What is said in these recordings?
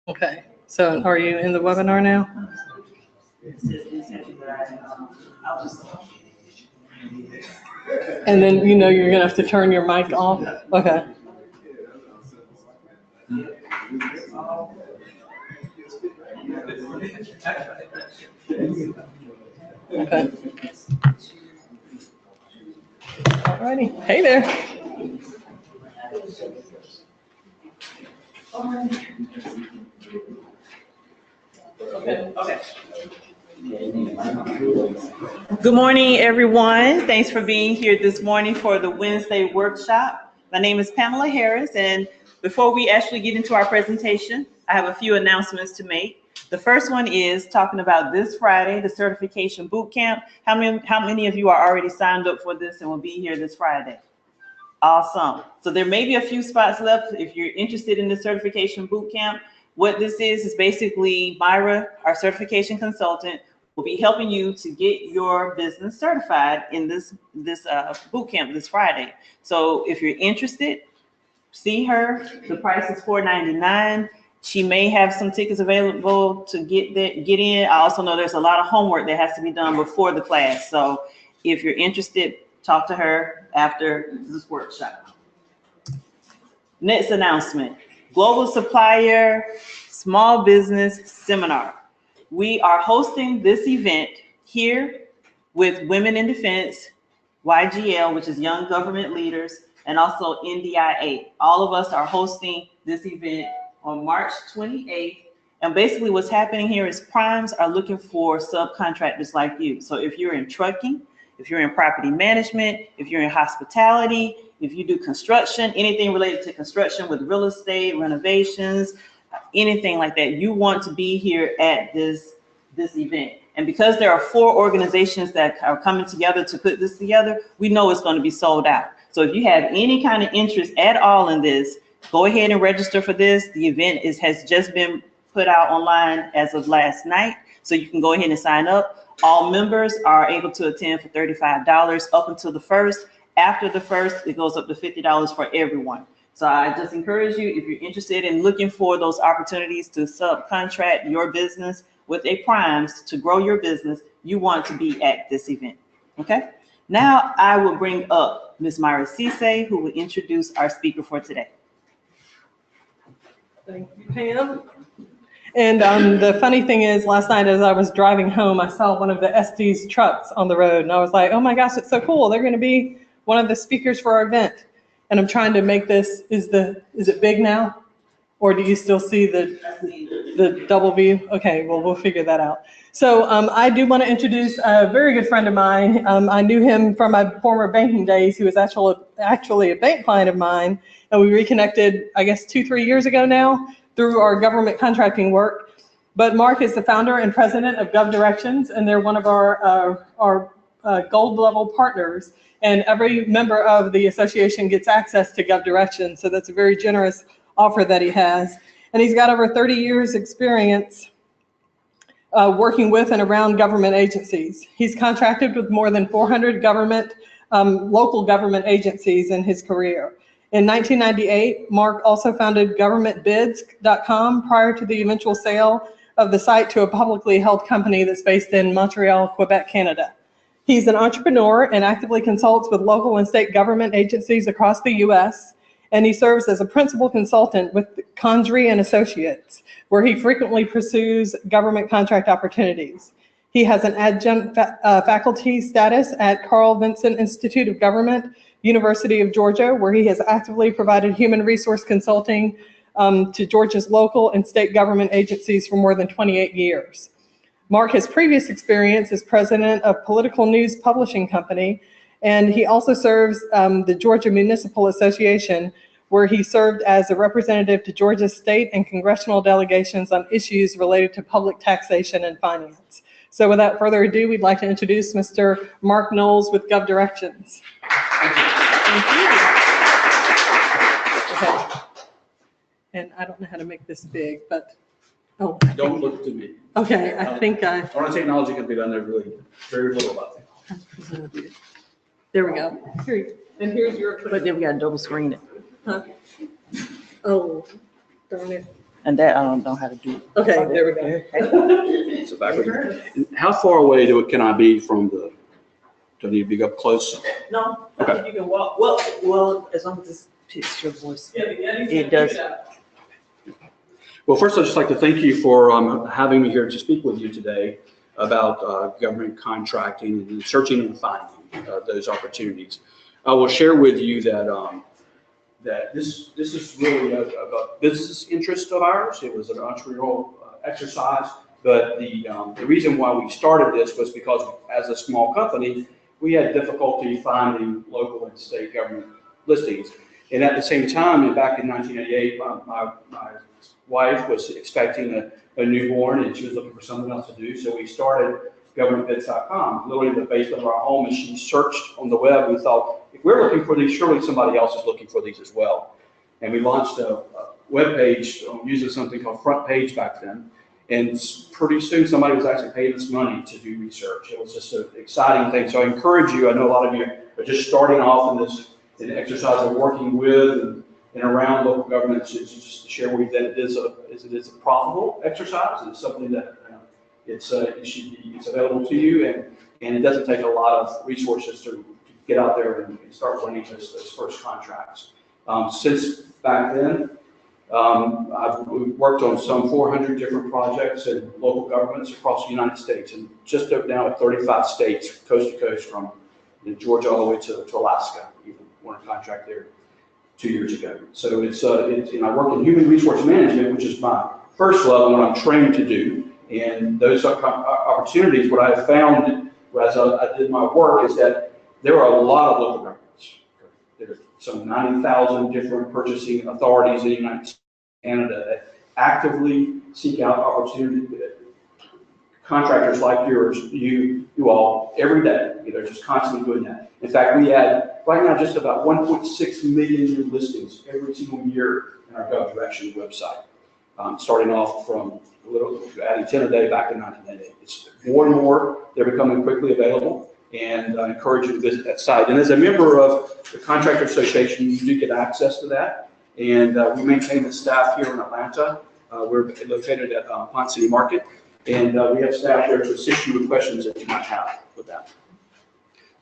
Okay, so are you in the webinar now? And then you're gonna have to turn your mic off. Okay. Okay. Alrighty. Hey there. Okay. Good morning, everyone. Thanks for being here this morning for the Wednesday workshop. My name is Pamela Harris, and before we actually get into our presentation, I have a few announcements to make. The first one is talking about this Friday, the certification boot camp. How many of you are already signed up for this and will be here this Friday? Awesome. So there may be a few spots left if you're interested in the certification boot camp. What this is basically Myra, our certification consultant, will be helping you to get your business certified in this boot camp this Friday. So if you're interested, see her. The price is $4.99. She may have some tickets available to get in. I also know there's a lot of homework that has to be done before the class. So if you're interested, talk to her after this workshop. Next announcement, Global Supplier Small Business Seminar. We are hosting this event here with Women in Defense, YGL, which is Young Government Leaders, and also NDIA. All of us are hosting this event on March 28th. And basically what's happening here is primes are looking for subcontractors like you. So if you're in trucking, if you're in property management, if you're in hospitality, if you do construction, anything related to construction with real estate, renovations, anything like that, you want to be here at this event. And because there are 4 organizations that are coming together to put this together, we know it's going to be sold out. So if you have any kind of interest at all in this, go ahead and register for this. The event has just been put out online as of last night, so you can go ahead and sign up. All members are able to attend for $35 up until the 1st. After the 1st, it goes up to $50 for everyone. So I just encourage you, if you're interested in looking for those opportunities to subcontract your business with a primes to grow your business, you want to be at this event, okay? Now I will bring up Ms. Myra Cisse, who will introduce our speaker for today. Thank you, Pam. And the funny thing is, last night as I was driving home, I saw one of the SD's trucks on the road, and I was like, oh my gosh, it's so cool. They're going to be one of the speakers for our event. And I'm trying to make this, is it big now? Or do you still see the double view? Okay, well, we'll figure that out. So I do want to introduce a very good friend of mine. I knew him from my former banking days. He was actually a bank client of mine, and we reconnected, I guess, 2-3 years ago now through our government contracting work. But Mark is the founder and president of GUFF Directions, and they're one of our gold level partners. And every member of the association gets access to GUFF Directions, so that's a very generous offer that he has. And he's got over 30 years experience working with and around government agencies. He's contracted with more than 400 local government agencies in his career. In 1998, Mark also founded governmentbids.com prior to the eventual sale of the site to a publicly held company that's based in Montreal, Quebec, Canada. He's an entrepreneur and actively consults with local and state government agencies across the U.S., and he serves as a principal consultant with Condrey and Associates, where he frequently pursues government contract opportunities. He has an adjunct faculty status at Carl Vinson Institute of Government, University of Georgia, where he has actively provided human resource consulting to Georgia's local and state government agencies for more than 28 years. Mark has previous experience as president of Political News Publishing Company, and he also serves the Georgia Municipal Association, where he served as a representative to Georgia state and congressional delegations on issues related to public taxation and finance. So without further ado, we'd like to introduce Mr. Mark Knowles with GUFF Directions. Thank you. Okay. And I don't know how to make this big, but, oh. Don't look too big. Okay, I think I. Our technology can be done there really very little about it. There we go. And here's your. But then we got to double screen it. Huh? Oh, darn it. And that I don't know how to do. Okay, there we go. So backwards. How far away can I be from the, do I need to be up close? No, I think you can walk, well, as long as this pitch your voice. It does. Well, first, I'd just like to thank you for having me here to speak with you today about government contracting and searching and finding those opportunities. I will share with you that that this is really a business interest of ours. It was an entrepreneurial exercise, but the reason why we started this was because as a small company, we had difficulty finding local and state government listings. And at the same time, back in 1988, my wife was expecting a newborn and she was looking for something else to do. So we started governmentbids.com, literally in the basement of our home. And she searched on the web. We thought, if we're looking for these, surely somebody else is looking for these as well. And we launched a web page using something called Front Page back then. And pretty soon somebody was actually paying us money to do research. It was just an exciting thing. So I encourage you, I know a lot of you are just starting off in this exercise of working with and around local governments, just to share with you that it is a profitable exercise. It's something that it's available to you, and it doesn't take a lot of resources to get out there and start winning those first contracts. Since back then, I've worked on some 400 different projects in local governments across the United States, and just now at 35 states, coast to coast, from Georgia all the way to Alaska. Even won a contract there 2 years ago. So it's I work in human resource management, which is my first love and what I'm trained to do. And those opportunities, what I have found as I did my work is that there are a lot of local governments. There are some 90,000 different purchasing authorities in the United States and Canada that actively seek out opportunity. Contractors like yours, you all, every day. They're just constantly doing that. In fact, we add right now just about 1.6 million new listings every single year in our Gov Directions website. Starting off from adding 10 a day back in 1998. It's more and more, they're becoming quickly available, and I encourage you to visit that site. And as a member of the Contractors Association, you do get access to that. And we maintain the staff here in Atlanta. We're located at Pont City Market. And we have staff there to assist you with questions that you might have with that.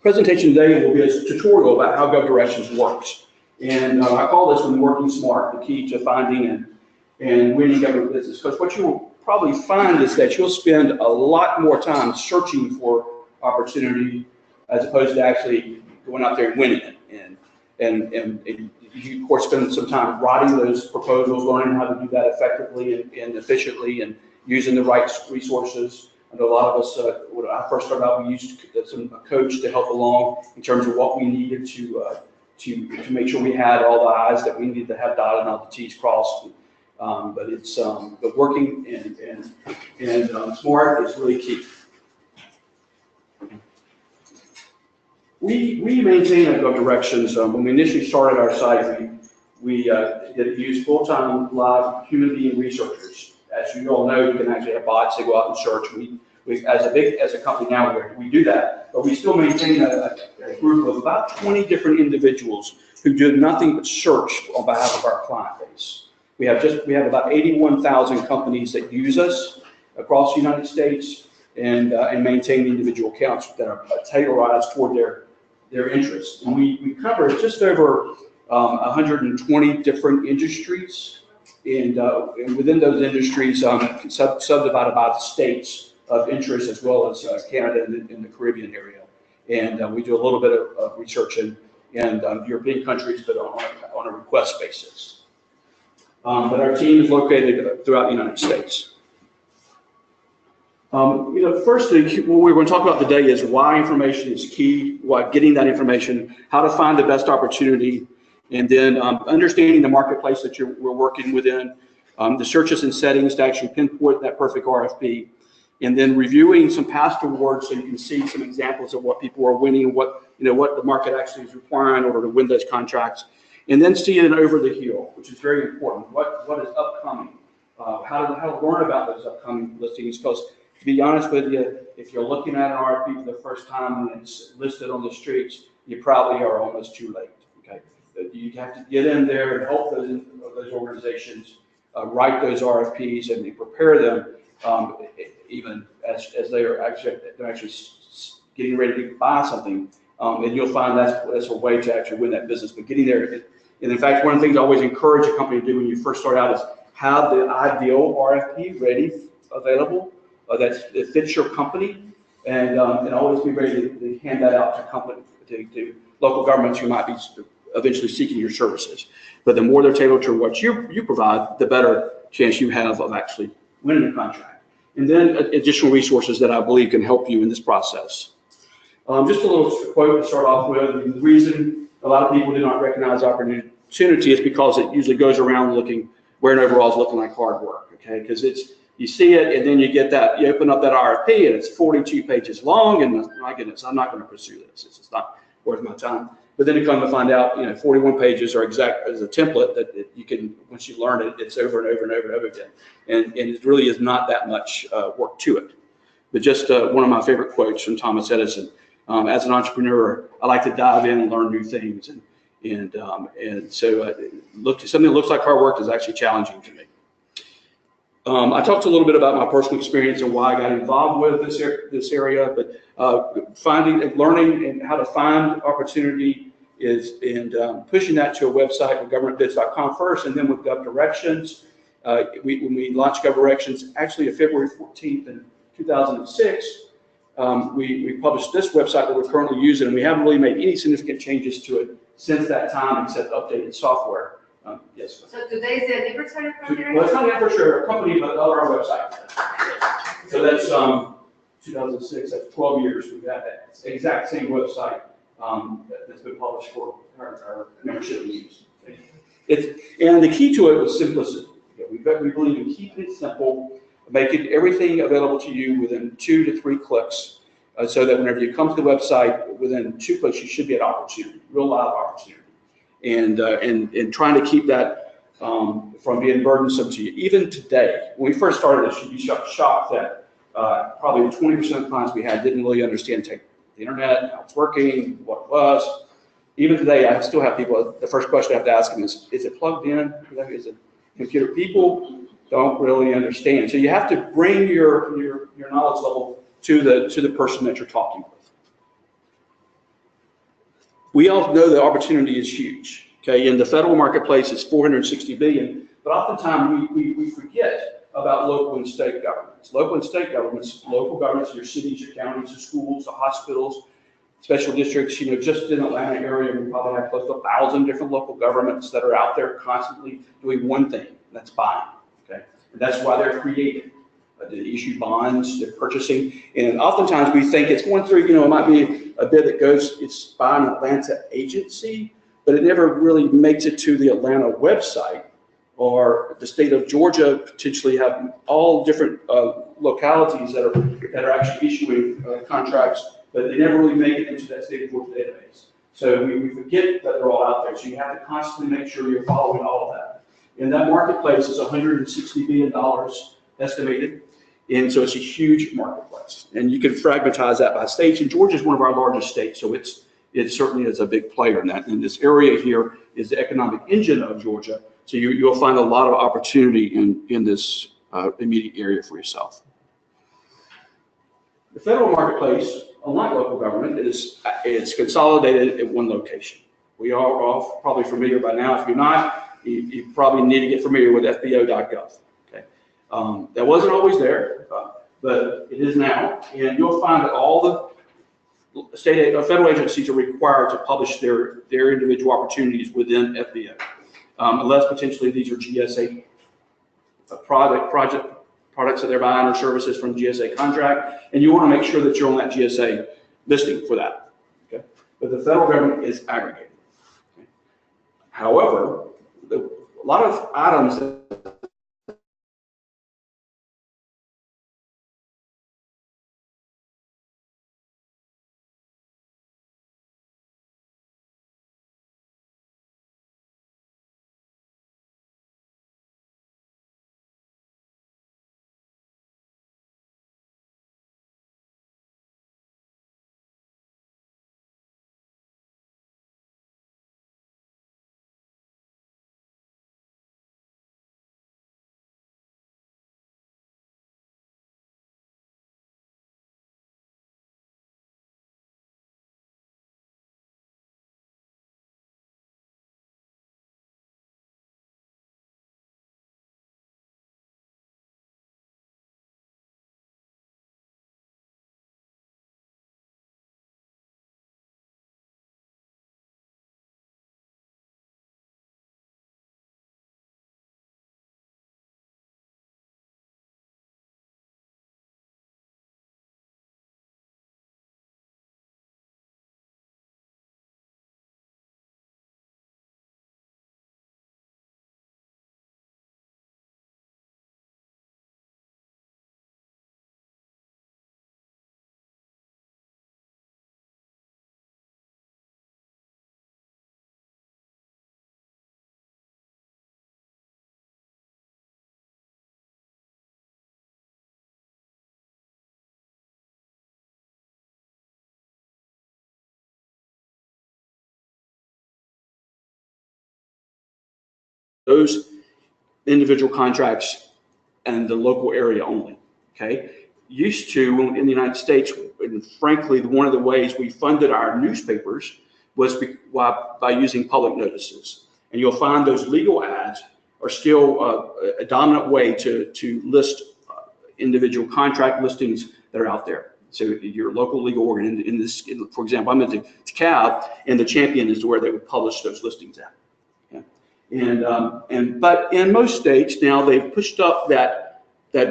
Presentation today will be a tutorial about how Gov Directions works. And I call this one working smart, the key to finding and winning government business. Because what you will probably find is that you'll spend a lot more time searching for opportunity as opposed to actually going out there and winning it. And you, of course, spend some time writing those proposals, learning how to do that effectively and efficiently, and using the right resources. I know a lot of us, when I first started out, we used a coach to help along in terms of what we needed to make sure we had all the I's that we needed to have dotted and all the T's crossed. But it's but working and smart is really key. We maintain at Gov Directions. When we initially started our site, we did use full-time live human being researchers. As you all know, you can actually have bots that go out and search. We as a company now, we do that, but we still maintain a group of about 20 different individuals who do nothing but search on behalf of our client base. We have about 81,000 companies that use us across the United States and maintain the individual accounts that are tailorized toward their interests. And we cover just over 120 different industries. And within those industries, subdivided by the states of interest, as well as Canada and the Caribbean area. And we do a little bit of research in European countries, but on a request basis. But our team is located throughout the United States. Firstly, what we're going to talk about today is why information is key, why getting that information, how to find the best opportunity, and then understanding the marketplace that we're working within, the searches and settings to actually pinpoint that perfect RFP, and then reviewing some past awards so you can see some examples of what people are winning, what the market actually is requiring in order to win those contracts, and then seeing it over the hill, which is very important. What is upcoming? How to learn about those upcoming listings? Because to be honest with you, if you're looking at an RFP for the first time and it's listed on the streets, you probably are almost too late. Okay, you have to get in there and help those organizations write those RFPs and prepare them, even as they are actually getting ready to buy something. And you'll find that's a way to actually win that business. But getting there, and in fact, one of the things I always encourage a company to do when you first start out is have the ideal RFP ready, available, that fits your company, and always be ready to hand that out to local governments who might be eventually seeking your services. But the more they're tailored to what you provide, the better chance you have of actually winning the contract. And then additional resources that I believe can help you in this process. Just a little quote to start off with. The reason a lot of people do not recognize opportunity is because it usually goes around wearing overalls looking like hard work, okay? Because you see it, and then you get that, you open up that RFP, and it's 42 pages long, and my goodness, I'm not going to pursue this. It's just not worth my time. But then you come to find out, 41 pages are exact as a template that you can, once you learn it, it's over and over and over and over again. And it really is not that much work to it. But just one of my favorite quotes from Thomas Edison. As an entrepreneur, I like to dive in and learn new things. And so something that looks like hard work is actually challenging to me. I talked a little bit about my personal experience and why I got involved with this area, but finding and learning and how to find opportunity and pushing that to a website with governmentbids.com first, and then with Gov Directions. When we launched Gov Directions, actually on February 14th in 2006, we published this website that we're currently using, and we haven't really made any significant changes to it since that time, except updated software. Yes. So today is the anniversary from there? Well, it's not for sure a company, but our website. So that's 2006. That's 12 years. We've had that exact same website that's been published for our membership needs. And the key to it was simplicity. We believe in keeping it simple, making everything available to you within 2 to 3 clicks, so that whenever you come to the website, within 2 clicks, you should be at opportunity, real live opportunity. And trying to keep that from being burdensome to you. Even today, when we first started this, you'd be shocked that probably 20% of clients we had didn't really understand the internet, how it's working, what it was. Even today, I still have people, the first question I have to ask them is it plugged in? Is it computer? People don't really understand. So you have to bring your knowledge level to the person that you're talking with. We all know the opportunity is huge, okay? In the federal marketplace, it's $460 billion, but oftentimes we forget about local and state governments. Local and state governments, local governments, your cities, your counties, your schools, the hospitals, special districts. Just in the Atlanta area, we probably have close to 1,000 different local governments that are out there constantly doing one thing, and that's buying, okay? And that's why they're created. They issue bonds, they're purchasing, and oftentimes we think it's going through, it might be a bid that goes, it's by an Atlanta agency, but it never really makes it to the Atlanta website, or the state of Georgia potentially have all different localities that are actually issuing contracts, but they never really make it into that state of Georgia database. So we forget that they're all out there, so you have to constantly make sure you're following all of that. And that marketplace is $160 billion estimated. And so it's a huge marketplace, and you can fragmentize that by states. And Georgia is one of our largest states, so it certainly is a big player in that. And this area here is the economic engine of Georgia, so you'll find a lot of opportunity in this immediate area for yourself. The federal marketplace, unlike local government, is consolidated at one location. We are all probably familiar by now. If you're not, you probably need to get familiar with FBO.gov. That wasn't always there, but it is now. And you'll find that all the federal agencies are required to publish their individual opportunities within FBO, unless potentially these are GSA products that they're buying or services from GSA contract, and you want to make sure that you're on that GSA listing for that. Okay, but the federal government is aggregated. Okay? However, a lot of items those individual contracts and the local area only, okay? Used to, in the United States, and frankly, one of the ways we funded our newspapers was by using public notices. And you'll find those legal ads are still a dominant way to list individual contract listings that are out there. So your local legal organ, for example, I'm in DeKalb, and the Champion is where they would publish those listings at. Okay? But in most states now, they've pushed up that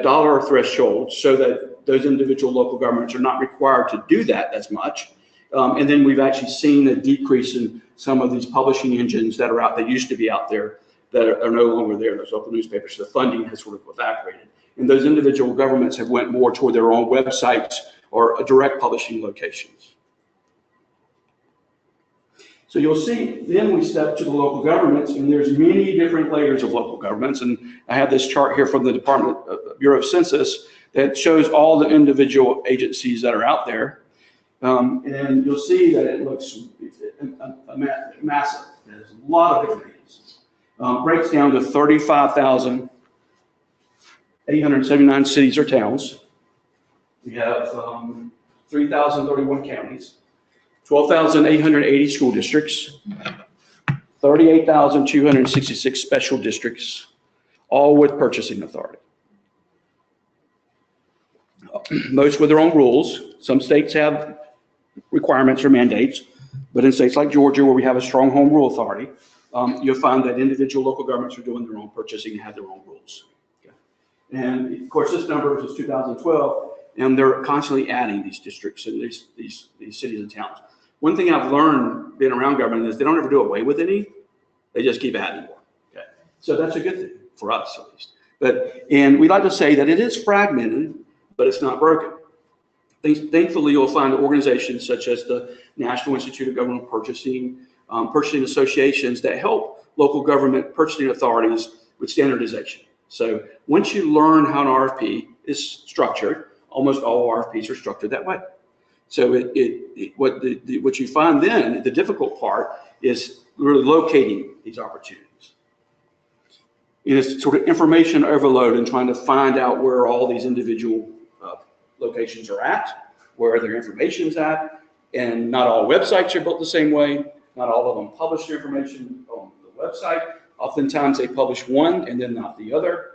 dollar threshold so that those individual local governments are not required to do that as much. And then we've actually seen a decrease in some of these publishing engines that are out, that used to be out there, that are no longer there, those local newspapers. So the funding has sort of evaporated. And those individual governments have went more toward their own websites or direct publishing locations. So you'll see, then we step to the local governments, and there's many different layers of local governments. And I have this chart here from the Bureau of Census that shows all the individual agencies that are out there. And you'll see that it looks massive. There's a lot of different agencies. Breaks down to 35,879 cities or towns. We have 3,031 counties, 12,880 school districts, 38,266 special districts, all with purchasing authority. Most with their own rules. Some states have requirements or mandates, but in states like Georgia, where we have a strong home rule authority, you'll find that individual local governments are doing their own purchasing and have their own rules. Okay. And of course, this number is 2012, and they're constantly adding these districts and these cities and towns. One thing I've learned being around government is they don't ever do away with any; they just keep adding more. Okay. So that's a good thing for us, at least. And we like to say that it is fragmented, but it's not broken. Thankfully, you'll find organizations such as the National Institute of Government Purchasing, purchasing associations that help local government purchasing authorities with standardization. So once you learn how an RFP is structured, almost all RFPs are structured that way. So what you find then, the difficult part is really locating these opportunities. It is sort of information overload and trying to find out where all these individual locations are at, where their information is at, and not all websites are built the same way. Not all of them publish their information on the website. Oftentimes they publish one and then not the other.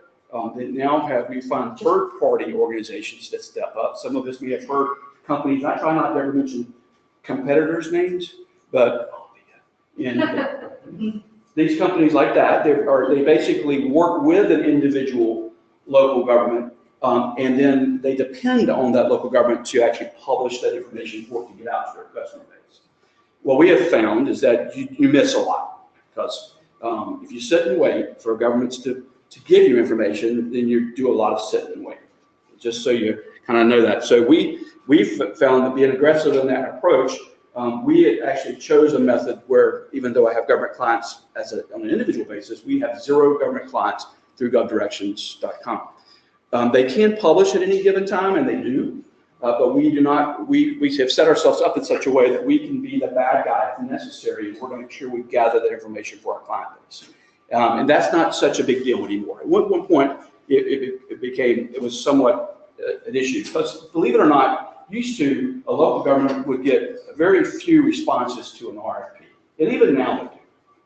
We find third-party organizations that step up. Some of us may have heard companies, I try not to ever mention competitors' names, but these companies like that, they basically work with an individual local government, and then they depend on that local government to actually publish that information for it to get out to their customer base. What we have found is that you miss a lot, because if you sit and wait for governments to give you information, then you do a lot of sitting and waiting, just so you kind of know that. So we've found that being aggressive in that approach, we actually chose a method where, even though I have government clients on an individual basis, we have 0 government clients through govdirections.com. They can publish at any given time, and they do, but we do not. We have set ourselves up in such a way that we can be the bad guy if necessary, and we're going to make sure we gather that information for our client base. And that's not such a big deal anymore. At one point, it was somewhat an issue, because believe it or not, used to a local government would get very few responses to an RFP, and even now they do.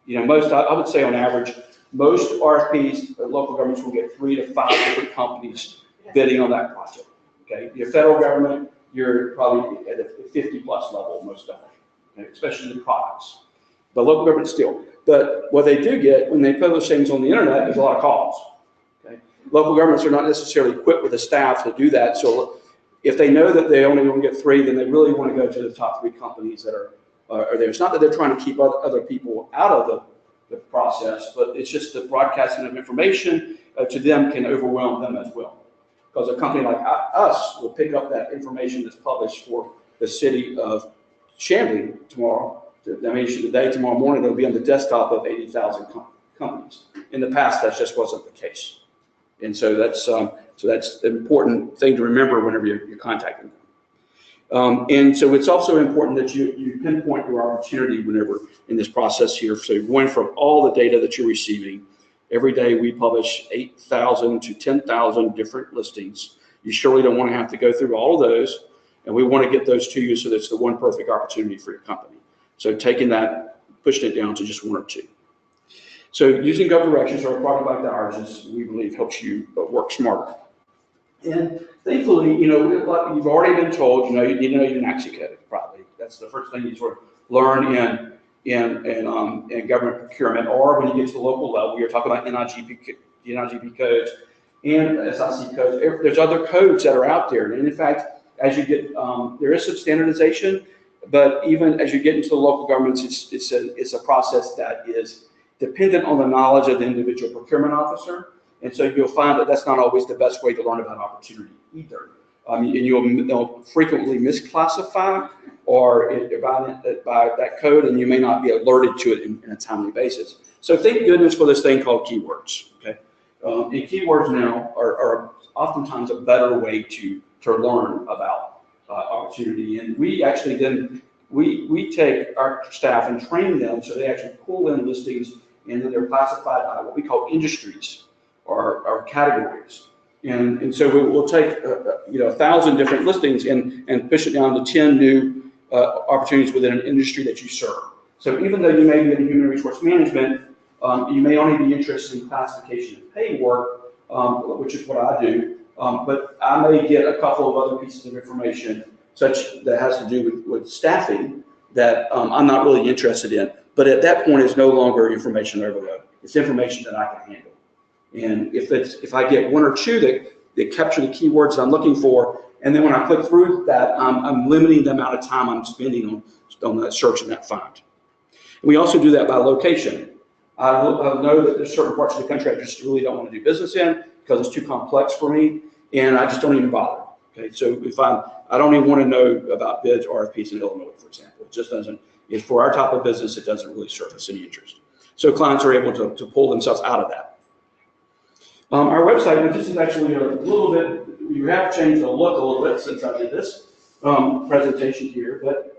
You know, I would say on average, most RFPs, local governments will get 3 to 5 different companies bidding on that project. Okay, your federal government, you're probably at a 50+ level most of it, okay? Especially the products. But local government still. But what they do get when they publish things on the internet is a lot of calls. Okay, local governments are not necessarily equipped with the staff to do that. So if they know that they only want to get 3, then they really want to go to the top 3 companies that are there. It's not that they're trying to keep other people out of the process, but it's just the broadcasting of information to them can overwhelm them as well. Because a company like us will pick up that information that's published for the city of Chamblee tomorrow. That means tomorrow morning, it'll be on the desktop of 80,000 companies. In the past, that just wasn't the case. And so that's an important thing to remember whenever you're contacting them. And so it's also important that you pinpoint your opportunity whenever in this process here. So you're going from all the data that you're receiving Every day we publish 8,000 to 10,000 different listings. You surely don't want to have to go through all of those, and we want to get those to you so that's the one perfect opportunity for your company. So taking that, pushing it down to just one or two. So using GUFF Directions or a product like ours is, we believe, helps you work smarter. And thankfully, you know, like you've already been told, you know your NAICS code probably. That's the first thing you sort of learn in government procurement, or when you get to the local level, you're talking about NIGP codes and SIC codes. There's other codes that are out there, and in fact, as you get, there is some standardization, but even as you get into the local governments, it's a process that is dependent on the knowledge of the individual procurement officer. And so you'll find that that's not always the best way to learn about opportunity either. And you'll frequently misclassify or by that code, and you may not be alerted to it in a timely basis. So thank goodness for this thing called keywords. Okay, and keywords now are oftentimes a better way to learn about opportunity. And we actually then we take our staff and train them so they actually pull in listings, and then they're classified by what we call industries or categories. And so we'll take 1,000 different listings and push it down to 10 new opportunities within an industry that you serve. So even though you may be in human resource management, you may only be interested in classification and pay work, which is what I do. But I may get a couple of other pieces of information such that has to do with staffing that I'm not really interested in. But at that point, it's no longer information overload. It's information that I can handle. And if I get one or two that capture the keywords that I'm looking for, and then when I click through that, I'm limiting the amount of time I'm spending on that search and that find. And we also do that by location. I know that there's certain parts of the country I just really don't want to do business in because it's too complex for me, and I just don't even bother. Okay, so if I don't even want to know about bids, RFPs in Illinois, for example. It just doesn't. For our type of business, it doesn't really surface any interest. So clients are able to pull themselves out of that. Our website, which is actually a little bit, you have changed the look a little bit since I did this presentation here, but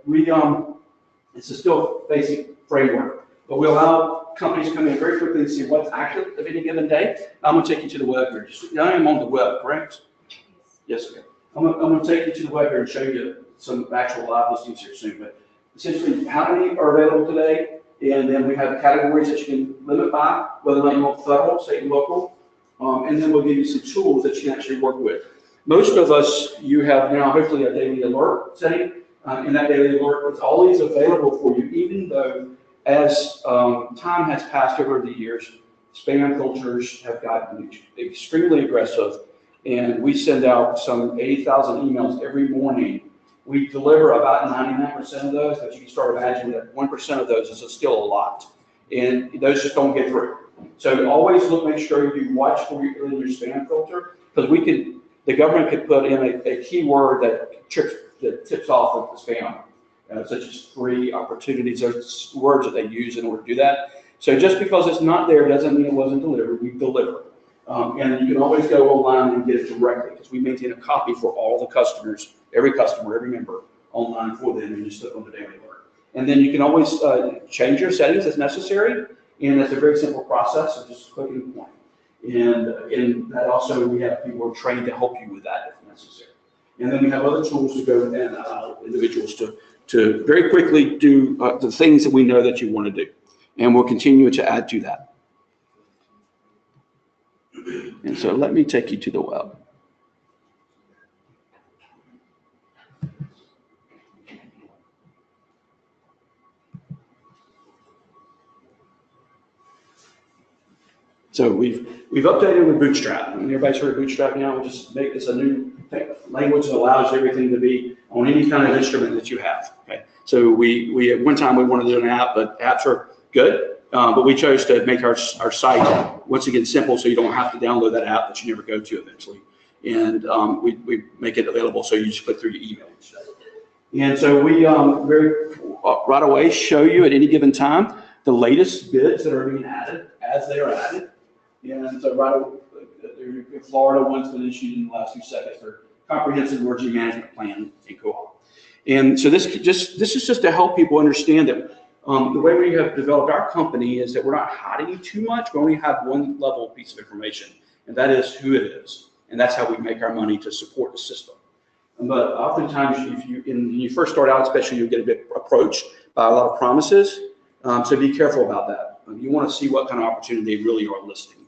it's a still basic framework, but we allow companies to come in very quickly and see what's active at any given day. I'm going to take you to the web here. I am on the web, correct? Yes, okay. I'm going to take you to the web here and show you some actual live listings here soon, but essentially how many are available today, and then we have categories that you can limit by, whether or not you want federal, state, and local. And then we'll give you some tools that you can actually work with. Most of us, you have now hopefully a daily alert setting, and that daily alert is always available for you, even though as time has passed over the years, spam filters have gotten extremely aggressive, and we send out some 80,000 emails every morning. We deliver about 99% of those, but you can start imagining that 1% of those is still a lot, and those just don't get through. So always make sure you watch for your spam filter, because the government could put in a keyword that tips off the spam, such as free opportunities. There's words that they use in order to do that. So just because it's not there doesn't mean it wasn't delivered. We deliver. And you can always go online and get it directly, because we maintain a copy for all the customers, every member online for them, and just click on the daily alert. And then you can always change your settings as necessary. And it's a very simple process of just clicking and pointing. And that also, we have people who are trained to help you with that if necessary. And then we have other tools to go and allow individuals to very quickly do the things that we know that you want to do. And we'll continue to add to that. And so let me take you to the web. So we've updated with Bootstrap. I mean, everybody's heard of Bootstrap now. We'll just make this a new language that allows everything to be on any kind of instrument that you have. Okay. So we at one time we wanted to do an app, but apps are good. But we chose to make our site once again simple, so you don't have to download that app that you never go to eventually. And we make it available so you just click through your email instead. And so we right away show you at any given time the latest bids that are being added as they are added. And so in Florida, one's been issued in the last few seconds for comprehensive emergency management plan and co-op. And so this is just to help people understand that The way we have developed our company is that we're not hiding too much. We only have one level piece of information, and that is who it is. And that's how we make our money to support the system. But oftentimes, when you first start out, especially, you get a bit approached by a lot of promises. So be careful about that. You want to see what kind of opportunity they really are listing.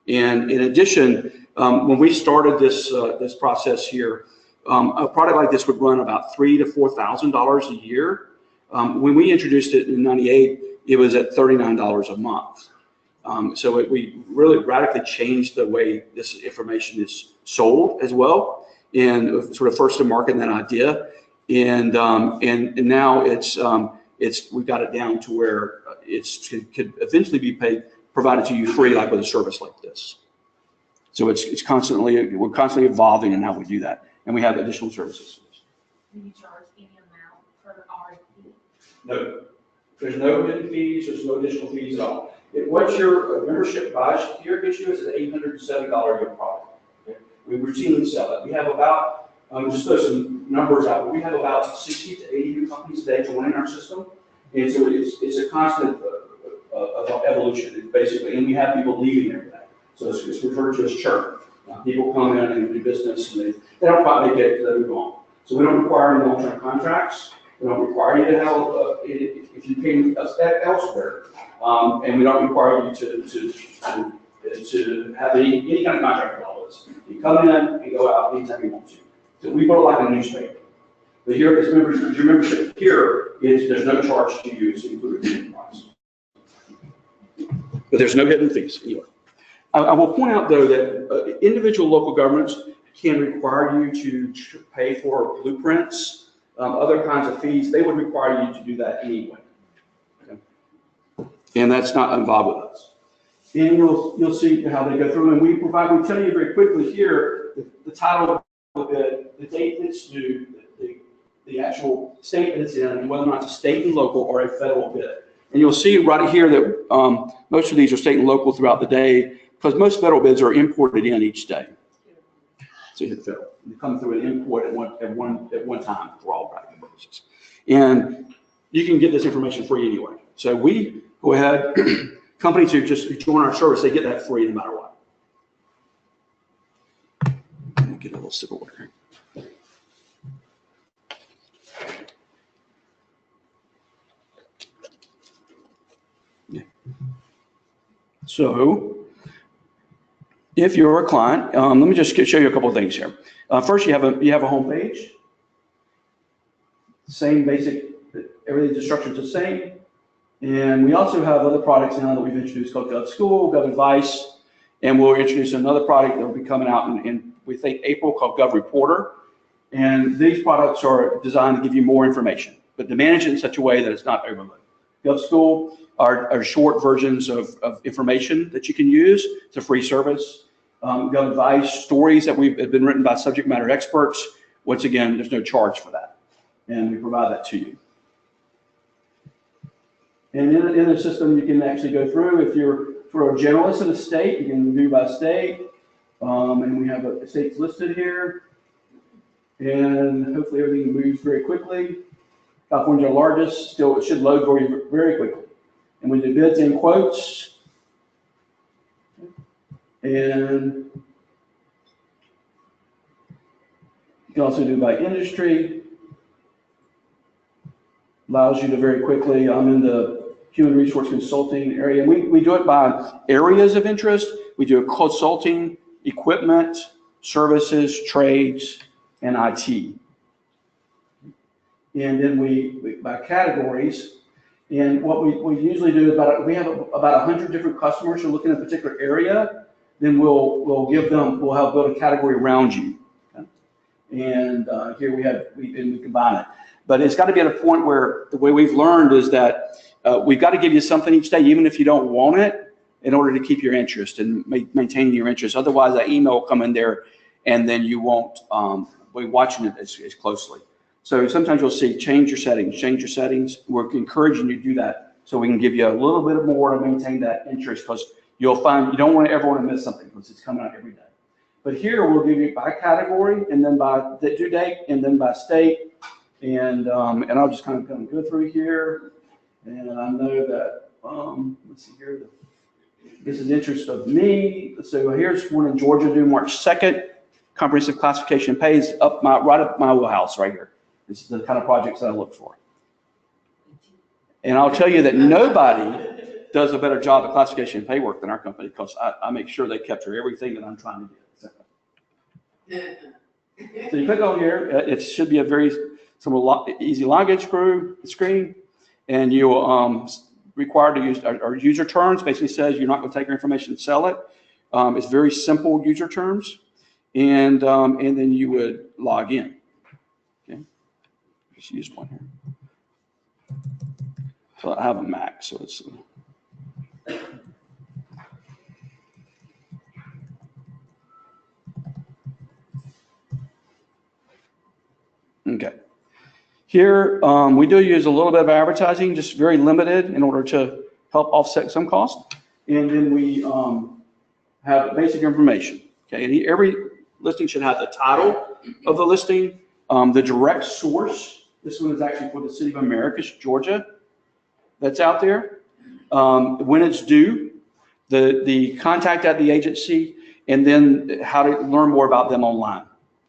And in addition, when we started this process here, a product like this would run about $3,000 to $4,000 a year. When we introduced it in '98, it was at $39 a month. So we really radically changed the way this information is sold as well, and sort of first to market that idea. And now we've got it down to where it could eventually be provided to you free, like with a service like this. So we're constantly evolving in how we do that, and we have additional services. Do you charge any amount for RFP? No, there's no hidden fees. There's no additional fees at all. What your membership buys here gets you is an $807 a year product. Okay? We routinely sell it. We have about, just throw some numbers out, but we have about 60 to 80 new companies today joining our system. And so it's a constant evolution, basically. And we have people leaving every day. So it's referred to as churn. People come in and do business, and they don't quite make it, they move on. So we don't require any long-term contracts. We don't require you to have, if you pay us elsewhere, and we don't require you to have any kind of contract with all this. You come in and go out anytime you want to. So we put it like a newspaper. But here, your membership here there's no charge to you, so you put it in the price. But there's no hidden fees anyway. I will point out though that individual local governments can require you to pay for blueprints, other kinds of fees. They would require you to do that anyway. Okay? And that's not involved with us. And you'll see how they go through. And we tell you very quickly here the title of the date that's due, the actual state that it's in, and whether or not it's a state and local or a federal bid. And you'll see right here that most of these are state and local throughout the day, because most federal bids are imported in each day. So you hit federal. You come through an import at one time for all practical purposes. And you can get this information free anyway. So we go ahead, companies who join our service, they get that free no matter what. Let me get a little sip of water. Yeah. So if you're a client, let me just show you a couple of things here. First, you have a home page. Same basic, everything's instructions the same. And we also have other products now that we've introduced called GUFF School, GUFF Advice, and we'll introduce another product that will be coming out in we think April called GUFF Reporter. And these products are designed to give you more information, but to manage it in such a way that it's not overloaded. GUFF School are short versions of information that you can use. It's a free service. GUFF Advice, stories that have been written by subject matter experts. Once again, there's no charge for that. And we provide that to you. And in the system, you can actually go through, if you're sort of a generalist in a state, you can review by state. And we have the states listed here. And hopefully everything moves very quickly. California's our largest, still it should load very, very quickly. And we do bids and quotes. And you can also do by industry. Allows you to very quickly, I'm in the human resource consulting area. We do it by areas of interest. We do consulting, equipment, services, trades, and IT. And then we by categories. And what we usually do is we have about 100 different customers who are looking at a particular area. Then we'll help build a category around you. Okay? And here we combine it. But it's got to be at a point where the way we've learned is that we've got to give you something each day, even if you don't want it, in order to keep your interest and maintain your interest. Otherwise, that email will come in there, and then you won't be watching it as closely. So sometimes you'll see change your settings. We're encouraging you to do that so we can give you a little bit more to maintain that interest, because you'll find you don't ever want to miss something because it's coming out every day. But here we'll give you by category, and then by the due date, and then by state. And I'll just kind of go through here. And I know that, let's see here, this is interest of me. So here's one in Georgia due March 2nd. Comprehensive classification pays right up my wheelhouse right here. This is the kind of projects that I look for. And I'll tell you that nobody does a better job at classification and pay work than our company, because I make sure they capture everything that I'm trying to get. So you click on here, it should be a very easy login screen, and you're required to use our user terms. Basically says you're not going to take our information and sell it. It's very simple user terms, and then you would log in. Okay, just use one here. So I have a Mac, so it's. Okay. Here, we do use a little bit of advertising, just very limited in order to help offset some cost. And then we have basic information. Okay, and every listing should have the title of the listing, the direct source. This one is actually for the City of Americus, Georgia, that's out there. When it's due, the contact at the agency, and then how to learn more about them online.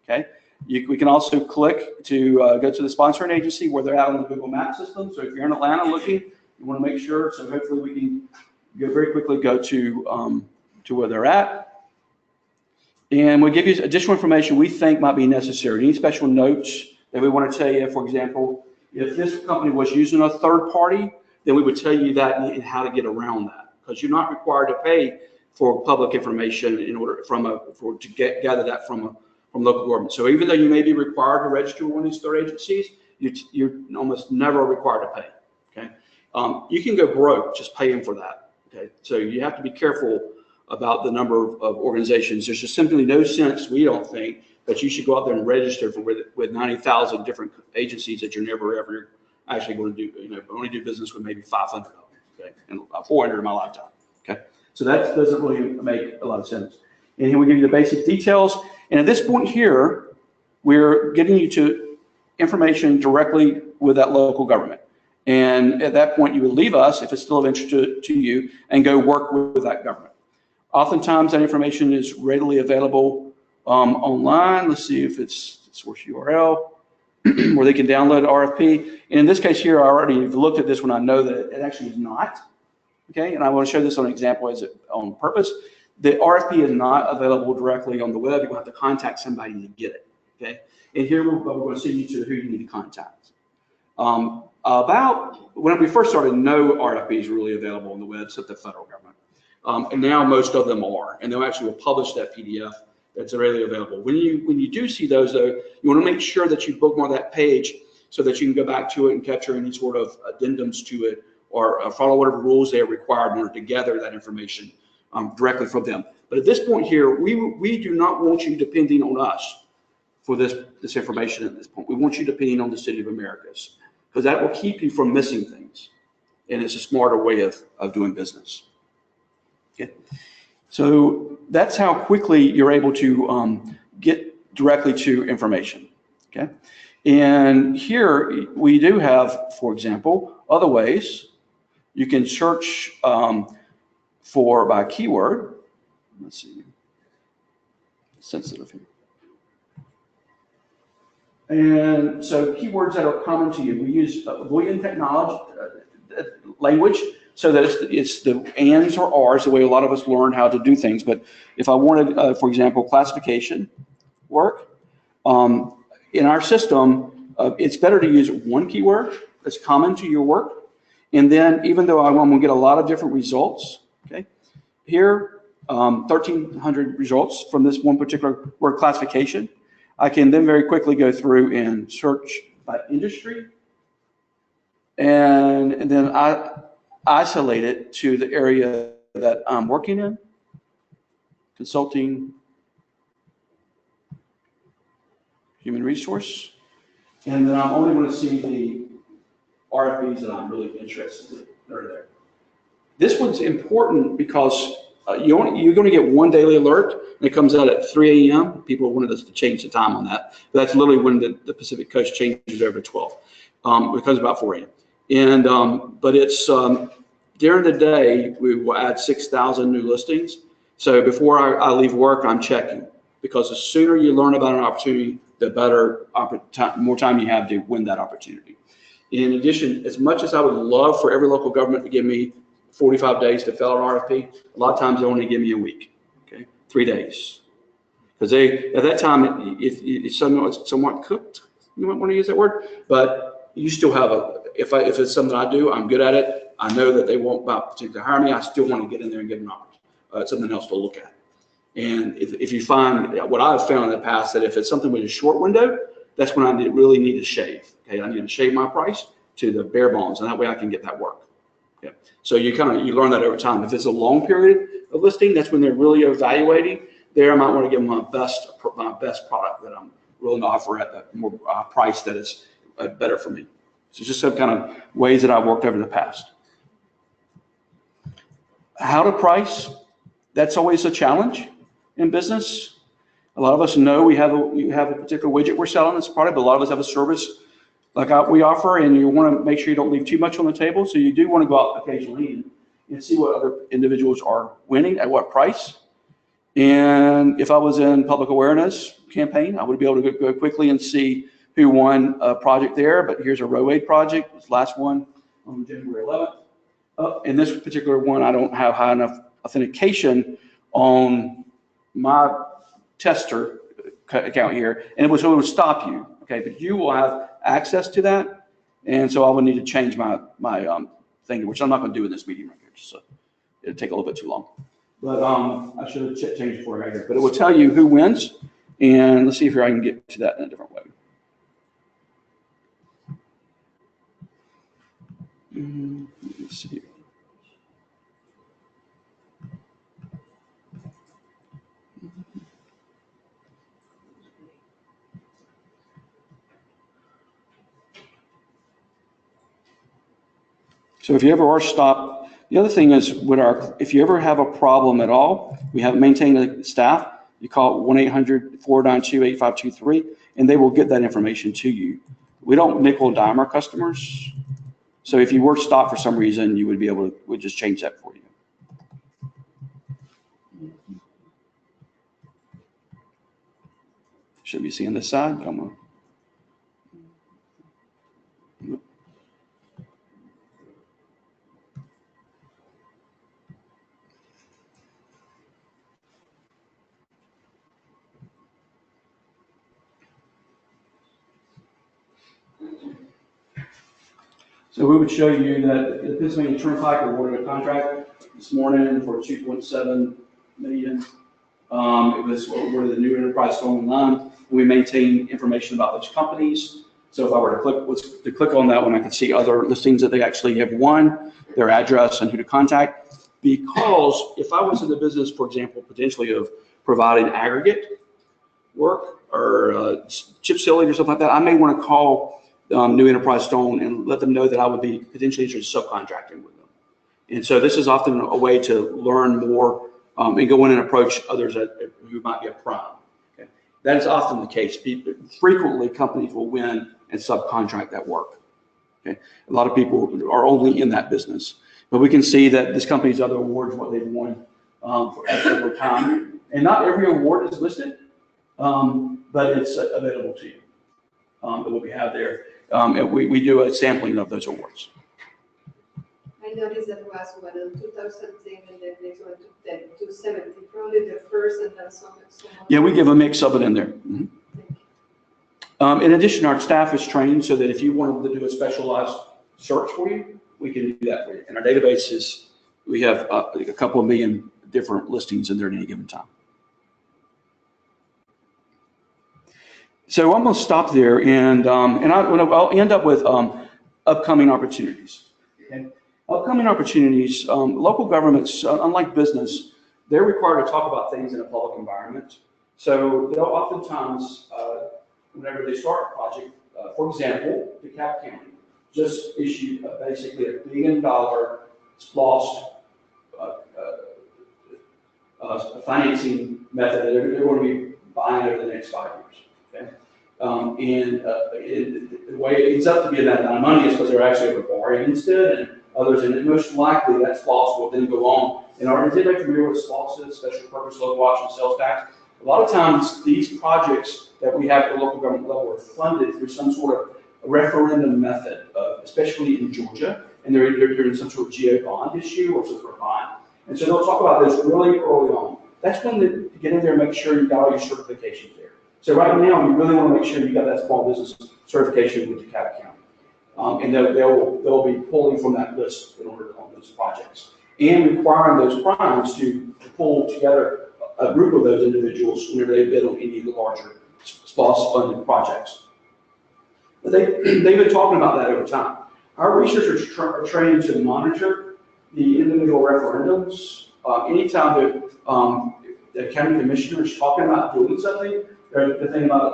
Okay. We can also click to go to the sponsoring agency where they're out on the Google Map system. So if you're in Atlanta looking, you want to make sure. So hopefully we can very quickly go to where they're at. And we'll give you additional information we think might be necessary. Any special notes that we want to tell you, for example, if this company was using a third party, then we would tell you that and how to get around that, because you're not required to pay for public information in order to gather that from local government. So even though you may be required to register one of these third agencies, you're almost never required to pay. Okay, you can go broke just paying for that. Okay, so you have to be careful about the number of organizations. There's just simply no sense, we don't think, that you should go out there and register with 90,000 different agencies that you're never ever actually going to do. Only do business with maybe 500 of them. Okay, and 400 in my lifetime. Okay, so that doesn't really make a lot of sense. And here we give you the basic details. And at this point here, we're getting you to information directly with that local government. And at that point, you would leave us, if it's still of interest to you, and go work with that government. Oftentimes, that information is readily available online. Let's see if it's the source URL, where they can download RFP. And in this case here, I already looked at this one. I know that it actually is not. Okay, and I want to show this on an example on purpose. The RFP is not available directly on the web. You're going to have to contact somebody to get it. Okay, and here we're going to send you to who you need to contact. About when we first started, no RFPs were really available on the web except the federal government. And now most of them are, and they'll actually will publish that PDF that's readily available. When you do see those, though, you want to make sure that you bookmark that page so that you can go back to it and capture any sort of addendums to it, or follow whatever rules they are required in order to gather that information directly from them. But at this point here, we do not want you depending on us for this information at this point. We want you depending on the City of Americus, because that will keep you from missing things. And it's a smarter way of doing business. Okay. So that's how quickly you're able to get directly to information. Okay. And here we do have, for example, other ways. You can search by keyword. Let's see. Sensitive here. And so keywords that are common to you. We use Boolean technology, language, so that it's the ands or ars, the way a lot of us learn how to do things. But if I wanted, for example, classification work, in our system, it's better to use one keyword that's common to your work. And then even though I'm going to get a lot of different results, okay, here, 1,300 results from this one particular word classification, I can then very quickly go through and search by industry, and then I isolate it to the area that I'm working in, consulting, human resource, and then I'm only going to see the RFPs that I'm really interested in that are there. This one's important because you're going to get one daily alert, and it comes out at 3 a.m. People wanted us to change the time on that. But that's literally when the Pacific Coast changes over to 12. It comes about 4 a.m. And, but it's, during the day, we will add 6,000 new listings. So before I leave work, I'm checking, because the sooner you learn about an opportunity, the better, more time you have to win that opportunity. In addition, as much as I would love for every local government to give me 45 days to fill an RFP, a lot of times they only give me a week, okay, 3 days. Because at that time, it's somewhat cooked, you might want to use that word, but you still have if it's something I do, I'm good at it, I know that they won't particularly hire me, I still want to get in there and get an offer, something else to look at. And if you find, what I've found in the past, that if it's something with a short window, that's when I really need to shave. Okay, I need to shave my price to the bare bones, and that way I can get that work. Okay, so you learn that over time. If it's a long period of listing, that's when they're really evaluating. There, I might want to give them my best product that I'm willing to offer at the more price that is better for me. So just some kind of ways that I've worked over the past. How to price? That's always a challenge in business. A lot of us know we have a particular widget we're selling this product, but a lot of us have a service like we offer, and you want to make sure you don't leave too much on the table. So you do want to go out occasionally and see what other individuals are winning at what price. And if I was in public awareness campaign, I would be able to go quickly and see who won a project there. But here's a row aid project, this last one on January 11th. In this particular one, I don't have high enough authentication on my tester account here, and it would stop you. Okay, but you will have access to that, and so I would need to change my thing, which I'm not going to do in this meeting right here. So it'll take a little bit too long. But I should have changed it for you. But it will tell you who wins, and let's see if I can get to that in a different way. Let's see. So if you ever are stopped, the other thing is if you ever have a problem at all, we have maintained a staff. You call 1-800-492-8523, and they will get that information to you. We don't nickel and dime our customers. So if you were stopped for some reason, you would be able to, we'd just change that for you. Should be seeing this side, come on. So we would show you that the Pennsylvania Turnpike awarded a contract this morning for $2.7 million. It was awarded the new enterprise phone line. We maintain information about those companies. So if I were to click on that one, I can see other listings that they actually have won, their address, and who to contact. Because if I was in the business, for example, potentially of providing aggregate work or chip sealing or something like that, I may want to call New Enterprise Stone and let them know that I would be potentially interested in subcontracting with them. And so this is often a way to learn more and go in and approach others who might be a prime. Okay? That is often the case. Frequently, companies will win and subcontract that work. Okay? A lot of people are only in that business. But we can see that this company's other awards, what they've won over time. And not every award is listed, but it's available to you, what we have there. And we do a sampling of those awards. I noticed that was one in 2010 and then next one to 270, probably the first and then some. Yeah, we give a mix of it in there. Mm-hmm. In addition, our staff is trained so that if you wanted to do a specialized search for you, we can do that for you. And our database is, we have a couple of million different listings in there at any given time. So I'm going to stop there, and I'll end up with upcoming opportunities. Okay? Upcoming opportunities, local governments, unlike business, they're required to talk about things in a public environment. So they'll oftentimes, whenever they start a project, for example, DeKalb County just issued basically $1 billion lost financing method that they're going to be buying over the next 5 years. Okay? The way it ends up to be that amount of money is because they're actually able to borrow against it and others, and most likely that SPOS will then go on. And are anybody familiar with SPOS is, Special Purpose Local Option Sales Tax? A lot of times these projects that we have at the local government level are funded through some sort of referendum method, especially in Georgia, and they're doing some sort of GO bond issue or some sort of bond. And so they'll talk about this really early on. That's when to get in there and make sure you've got all your certifications there. So right now, you really want to make sure you've got that small business certification with DeKalb County. And they'll be pulling from that list in order on those projects. And requiring those primes to pull together a group of those individuals whenever they bid on any of the larger SPOS-funded projects. But they've been talking about that over time. Our researchers are trained to monitor the individual referendums. Anytime that the county commissioner is talking about doing something, they're thinking about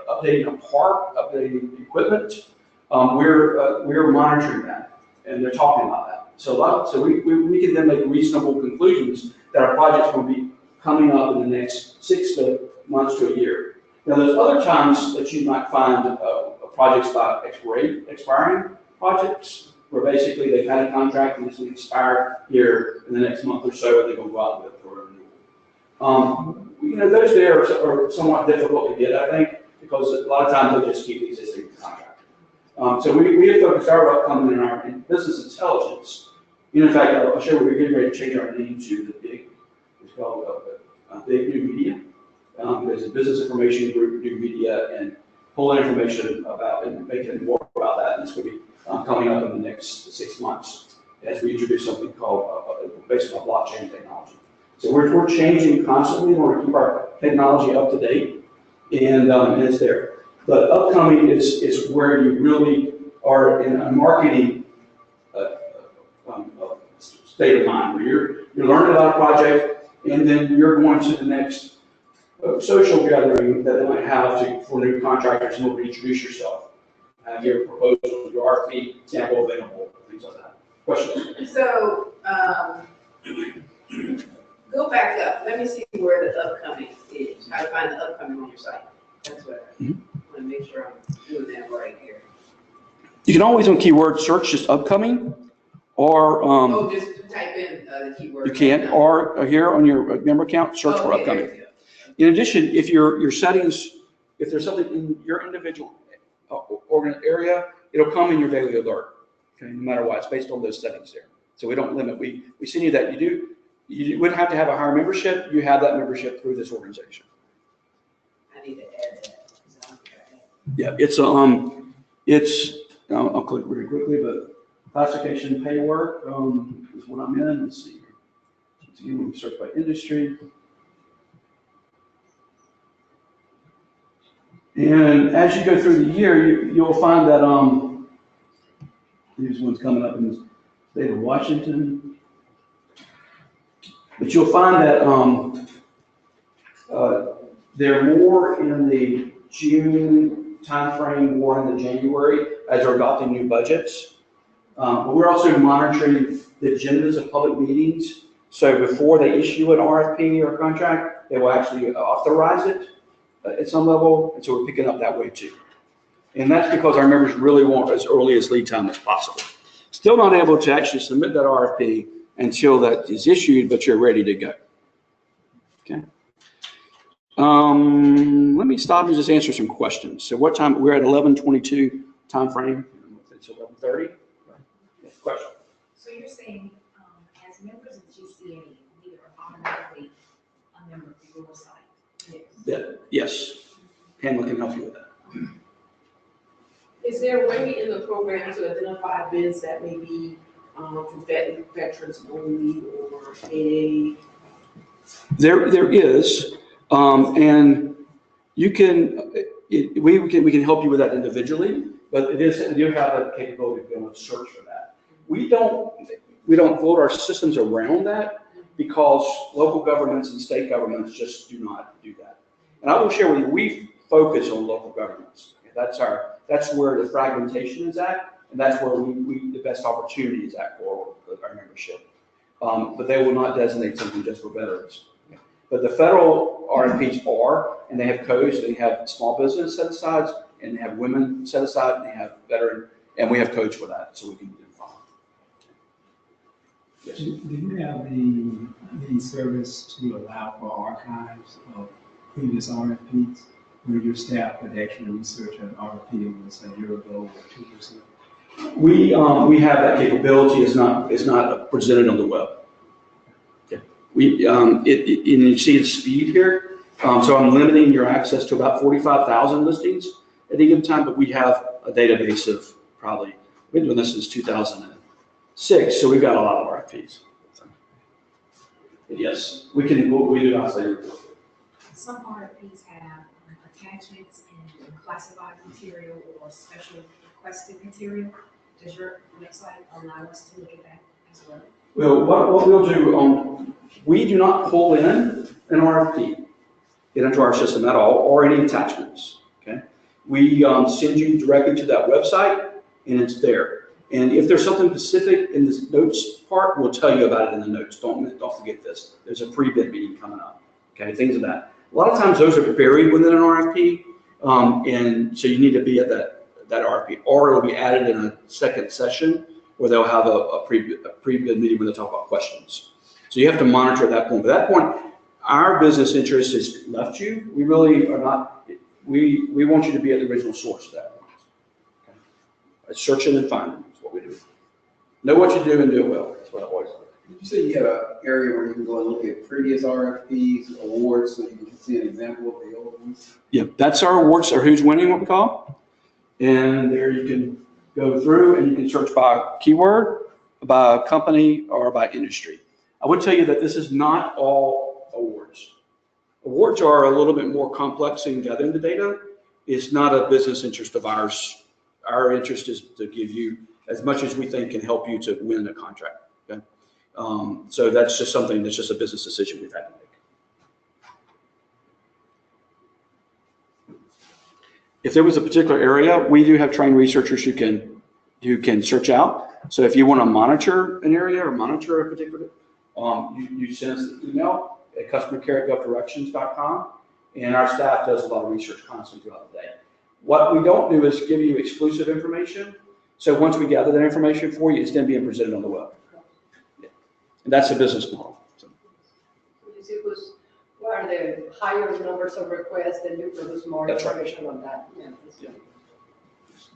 updating a park, updating equipment. We're monitoring that, and they're talking about that. So we can then make reasonable conclusions that our projects will be coming up in the next 6 months to a year. Now, there's other times that you might find projects about expiring projects, where basically they've had a contract and it's going to expire here in the next month or so, and they're going to go out with it for renewal. Those there are somewhat difficult to get, I think, because a lot of times they'll just keep the existing contract. So we have focused our upcoming in business intelligence. In fact, I'll show you, we're getting ready to change our name to the BIG. It's called Big New Media. There's a business information group, New Media, and pull information about and making more about that. And it's going to be coming up in the next 6 months as we introduce something called based on blockchain technology. So we're changing constantly in order to keep our technology up to date, and it's there. But upcoming is where you really are in a marketing state of mind, where you're learning about a project, and then you're going to the next social gathering that they might have for new contractors in order to introduce yourself. Have your proposal, your RFP sample available, things like that. Questions? So, go back up. Let me see where the upcoming is. How to find the upcoming on your site. That's what I want to make sure I'm doing that right here. You can always on keyword search just upcoming, or just type in the keyword. you can, or here on your member account, search for upcoming. In addition, if your settings, if there's something in your individual area, it'll come in your daily alert. Okay, no matter what, it's based on those settings there. So we don't limit. We send you that. You wouldn't have to have a higher membership. You have that membership through this organization. I need to add that. Yeah, I'll click really quickly, but classification pay work is what I'm in. Let's see. Once again, we search by industry. And as you go through the year, you'll find that here's one's coming up in the state of Washington. But you'll find that they're more in the June timeframe, more in the January, as they're adopting new budgets. But we're also monitoring the agendas of public meetings. So before they issue an RFP or a contract, they will actually authorize it at some level, and so we're picking up that way too. And that's because our members really want as early as lead time as possible. Still not able to actually submit that RFP until that is issued, but you're ready to go. Okay. Let me stop and just answer some questions. So what time, we're at 11:22 time frame. It's 11:30. Question. So you're saying, as members of GCA, we are automatically a member of your site? Yes. Yes. Pamela can help you with that. Is there a way in the program to identify bids that may be for veterans only or AA? There is, and you can, we can help you with that individually, but we do have the capability of being able to search for that. We don't build our systems around that because local governments and state governments just do not do that. And I will share with you, we focus on local governments. That's where the fragmentation is at, and that's where the best opportunity is at for our membership. But they will not designate something just for veterans. But the federal RFPs are, and they have codes. They have small business set aside, and they have women set aside, and they have veteran, and we have codes for that, so we can identify. Yes. Do you have the service to allow for archives of previous RFPs, where your staff could actually research an RFP that was a year ago or 2 years ago? We have that capability. It's not presented on the web. Okay. And you see the speed here. So I'm limiting your access to about 45,000 listings at any given time, but we have a database of probably, we've been doing this since 2006, so we've got a lot of RFPs. So, yes, we do not say. Some RFPs have attachments and classified material or special requested material. Does your website allow us to look at that as well? Well, what we'll do, we do not pull in an RFP into our system at all, or any attachments, okay? We send you directly to that website, and it's there. And if there's something specific in this notes part, we'll tell you about it in the notes. Don't forget this. There's a pre-bid meeting coming up, okay? Things of that. A lot of times those are buried within an RFP, and so you need to be at that RFP, or it'll be added in a second session where they'll have a pre-bid meeting where they talk about questions. So you have to monitor at that point. But at that point, our business interest has left you. We really are not, we want you to be at the original source of that point. Okay. Searching and finding is what we do. Know what you do and do it well. That's what I always do. Did you say you have an area where you can go and look at previous RFPs, awards, so you can see an example of the old ones? Yeah, that's our awards, or who's winning, what we call. And there you can go through and you can search by keyword, by company, or by industry. I would tell you that this is not all awards. Awards are a little bit more complex in gathering the data. It's not a business interest of ours. Our interest is to give you as much as we think can help you to win a contract. Okay? So that's just something that's just a business decision we've had to make. If there was a particular area, we do have trained researchers who can search out. So if you want to monitor an area or monitor a particular, you send us an email at customercare@govdirections.com, and our staff does a lot of research constantly throughout the day. What we don't do is give you exclusive information. So once we gather that information for you, it's then being presented on the web. Yeah. And that's the business model. So. What are the higher numbers of requests, then you produce more information on that. Yeah.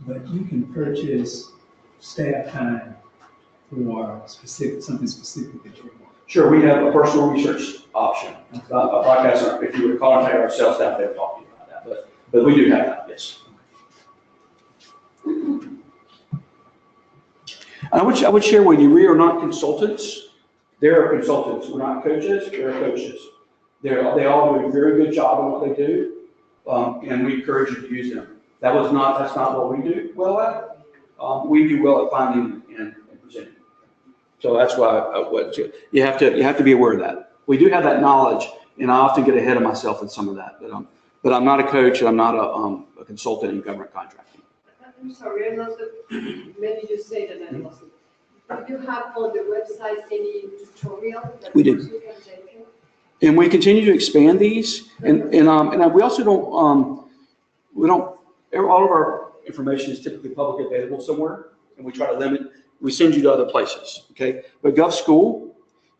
But you can purchase staff time for something specific that you want. Sure, we have a personal research option. A broadcaster, if you would contact our sales staff, they would talk to you about that. But we do have that, yes. I would share with you, we are not consultants. They're consultants. We're not coaches. They're coaches. They all do a very good job in what they do, and we encourage you to use them. That's not what we do well at. We do well at finding and presenting. So that's why you have to be aware of that. We do have that knowledge, and I often get ahead of myself in some of that. But I'm not a coach, and I'm not a consultant in government contracting. I'm sorry, I lost it. Maybe you say that I lost it. Do you have on the website any tutorial that we do. You can take? And we continue to expand these, and we also don't all of our information is typically publicly available somewhere, and we try to limit. We send you to other places, okay? But GUFF School,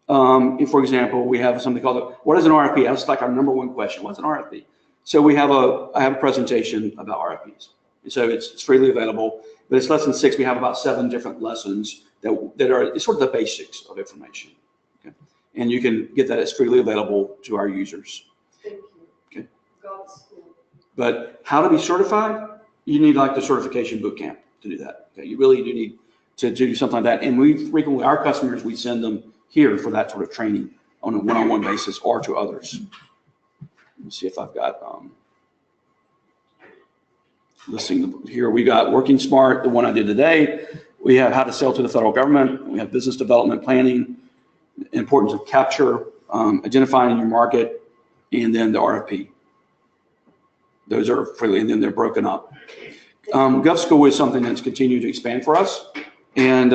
for example, we have something called what is an RFP? That's like our #1 question. What's an RFP? So I have a presentation about RFPs, and so it's freely available, but it's lesson 6. We have about 7 different lessons that are sort of the basics of information. And you can get that as freely available to our users. Thank you. Okay. GUFF School. But how to be certified? You need like the certification boot camp to do that. Okay. You really do need to do something like that. And we frequently, our customers, we send them here for that sort of training on a one-on-one basis or to others. Let me see if I've got listing here. We got Working Smart, the one I did today. We have how to sell to the federal government. We have business development planning, importance of capture, identifying your market, and then the RFP. Those are freely, and then they're broken up. GUFF School is something that's continued to expand for us, and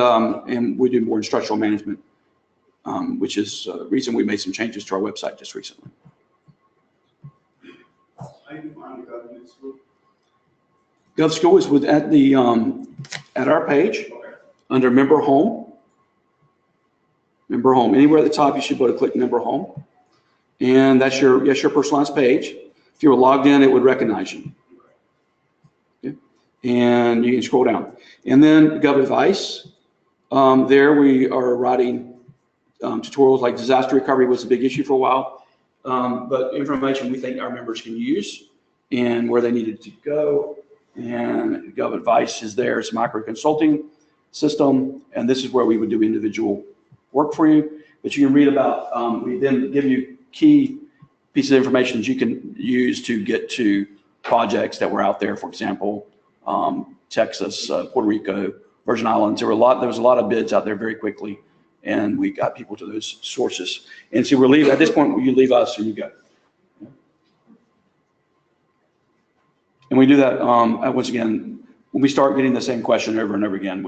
we do more instructional management, which is the reason we made some changes to our website just recently. How do you find the GUFF School? GUFF School is at our page, under Member Home. Member Home. Anywhere at the top, you should go to click Member Home. And that's your personalized page. If you were logged in, it would recognize you. Okay. And you can scroll down. And then GUFF Advice. There we are writing tutorials like disaster recovery was a big issue for a while. But information we think our members can use and where they needed to go. And GUFF Advice is there. It's a micro consulting system. And this is where we would do individual work for you. But you can read about, we then give you key pieces of information that you can use to get to projects that were out there. For example, Texas, Puerto Rico, Virgin Islands. There was a lot of bids out there very quickly, and we got people to those sources. And so at this point, you leave us and you go. And we do that once again when we start getting the same question over and over again.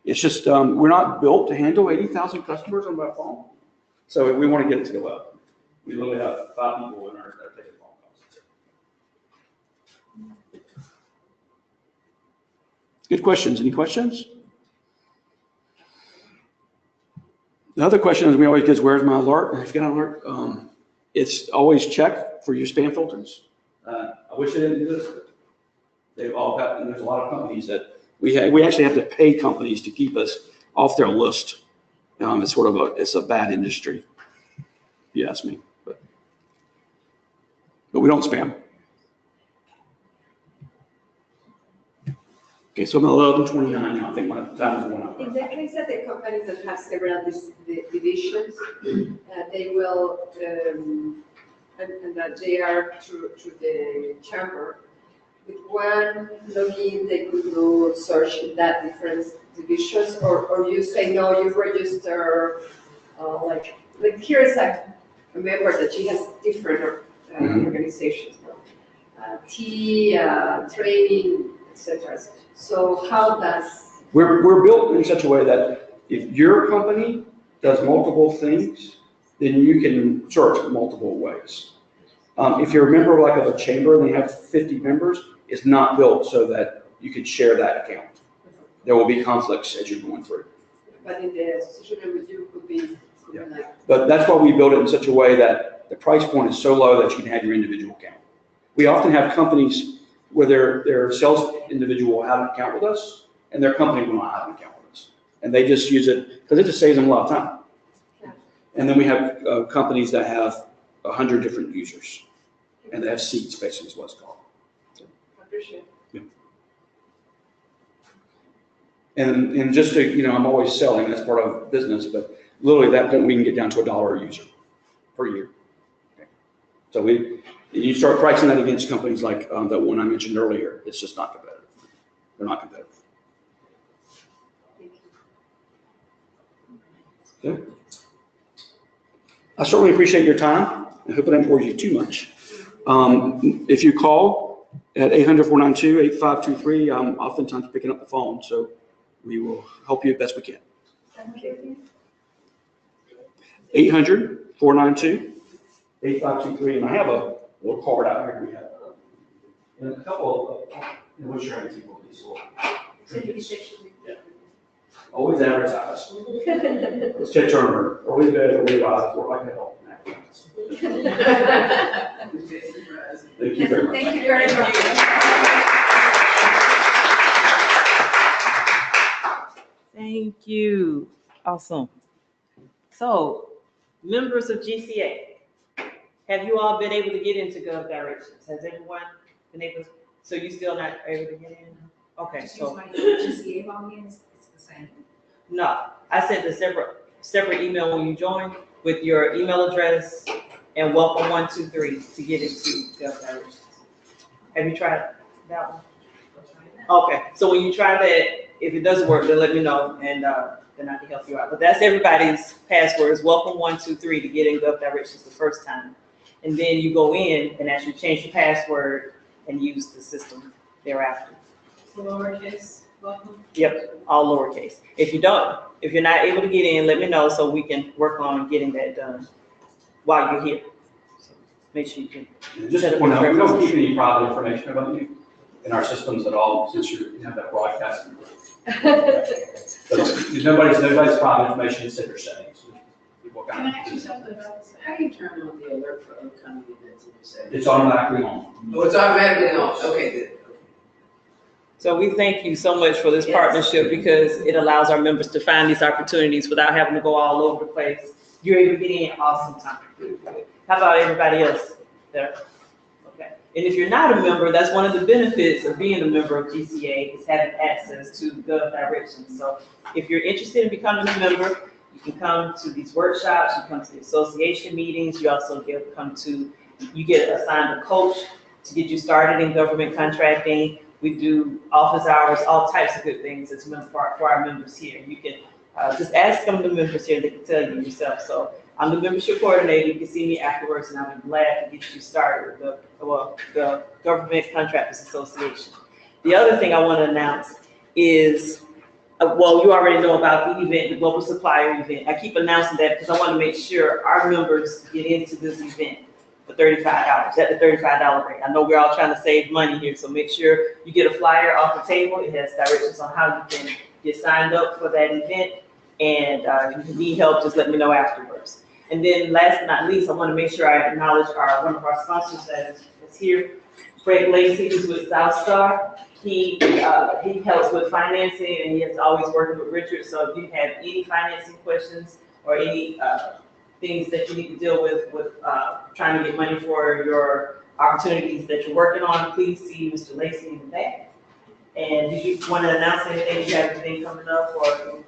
It's just we're not built to handle 80,000 customers on my phone, so we want to get it to go up. We literally have 5 people in our taking phone calls. Good questions. Any questions? The other question is we always get, where's my alert? If you got an alert, it's always check for your spam filters. I wish I didn't do this. They've all got, and there's a lot of companies that we actually have to pay companies to keep us off their list. It's sort of it's a bad industry, if you ask me. But we don't spam. Okay, so I'm at 11:29 now. I think my time is going up. In the case of the companies that have several divisions, they will, and that they are through the chamber, with one login, they could do search in that different divisions, or you say, no, you register, like here's a member that she has different organizations, training, etc. So how does... We're built in such a way that if your company does multiple things, then you can search multiple ways. If you're a member like of a chamber and they have 50 members, it's not built so that you can share that account. There will be conflicts as you're going through. But in the association with you could be like... But that's why we build it in such a way that the price point is so low that you can have your individual account. We often have companies where their sales individual will have an account with us and their company will not have an account with us. And they just use it because it just saves them a lot of time. Yeah. And then we have companies that have 100 different users and they have seats, basically is what it's called. Appreciate it. Yeah. And just to, I'm always selling, that's part of business, but literally at that point we can get down to $1 a user per year. Okay. So you start pricing that against companies like that one I mentioned earlier, it's just not competitive. They're not competitive. Okay. I certainly appreciate your time. I hope I didn't bore you too much. If you call at 800-492-8523, I'm oftentimes picking up the phone, so we will help you as best we can. 800-492-8523, and I have a little card out here we have. And a couple of, we'll share with you these. Yeah. Always advertise. It's Chet Turner. Always better, always wise, like that help. Thank you very much. Thank you very much. Thank you. Awesome. So, members of GCA, have you all been able to get into GUFF Directions? Has everyone been able to? So you still not able to get in? Okay, so. GCA login is the same. No, I sent a separate email when you joined with your email address and welcome 123 to get into GUFF Directions. Have you tried that one? Okay, so when you try that, if it doesn't work, then let me know and then I can help you out. But that's everybody's passwords, welcome 123 to get in GUFF Directions the first time. And then you go in and actually change your password and use the system thereafter. So lowercase, welcome? Yep, all lowercase. If you're not able to get in, let me know so we can work on getting that done while you're here. So make sure you can. And just to point out, we don't keep any private information about you in our systems at all, since you have that broadcast. Nobody's private information is in their settings. What Can kind I ask you something about this? How do you turn on the alert for upcoming events in your setting? It's automatically on. Oh, it's automatically on, okay, good. So we thank you so much for this partnership because it allows our members to find these opportunities without having to go all over the place. You're able to get in awesome time. How about everybody else there? Okay. And if you're not a member, that's one of the benefits of being a member of GCA is having access to GUFF directions. So if you're interested in becoming a member, you can come to these workshops, you come to the association meetings, you also you get assigned a coach to get you started in government contracting. We do office hours, all types of good things as for our members here. You can just ask some of the members here, they can tell you yourself. So I'm the membership coordinator, you can see me afterwards, and I'll be glad to get you started with the Government Contractors Association. The other thing I want to announce is, well, you already know about the event, the Global Supplier event. I keep announcing that because I want to make sure our members get into this event for $35, at the $35 rate. I know we're all trying to save money here, so make sure you get a flyer off the table. It has directions on how you can get signed up for that event. And if you need help, just let me know afterwards. And then last but not least, I want to make sure I acknowledge one of our sponsors that's here, Fred Lacey, who's with Southstar. He helps with financing, and he is always working with Richard. So if you have any financing questions or any things that you need to deal with trying to get money for your opportunities that you're working on, please see Mr. Lacey in the back. And did you want to announce anything? You have anything coming up or?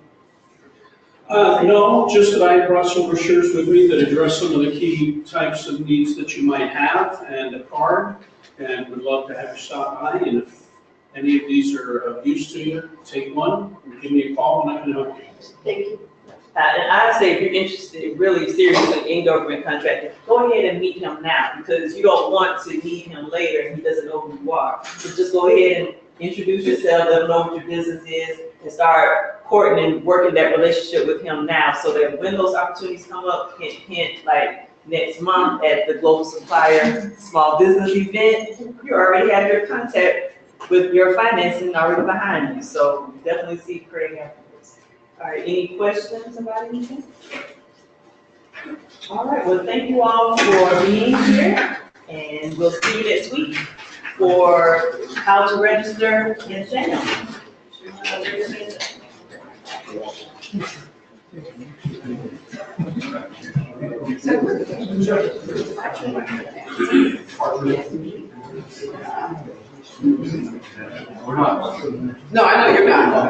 No, just that I brought some brochures with me that address some of the key types of needs that you might have and a card, and would love to have you stop by. And if any of these are of use to you, take one and give me a call and I can help you. Thank you. And I say if you're interested really seriously in government contracting, go ahead and meet him now because you don't want to meet him later and he doesn't know who you are. So just go ahead and introduce yourself, let him know what your business is, and start courting and working that relationship with him now so that when those opportunities come up, hint like next month at the Global Supplier Small Business event, you already have your contact with your financing already behind you. So definitely see Craig afterwards. All right, any questions about anything? All right, well, thank you all for being here, and we'll see you next week for how to register in JAM. No, I know you're not.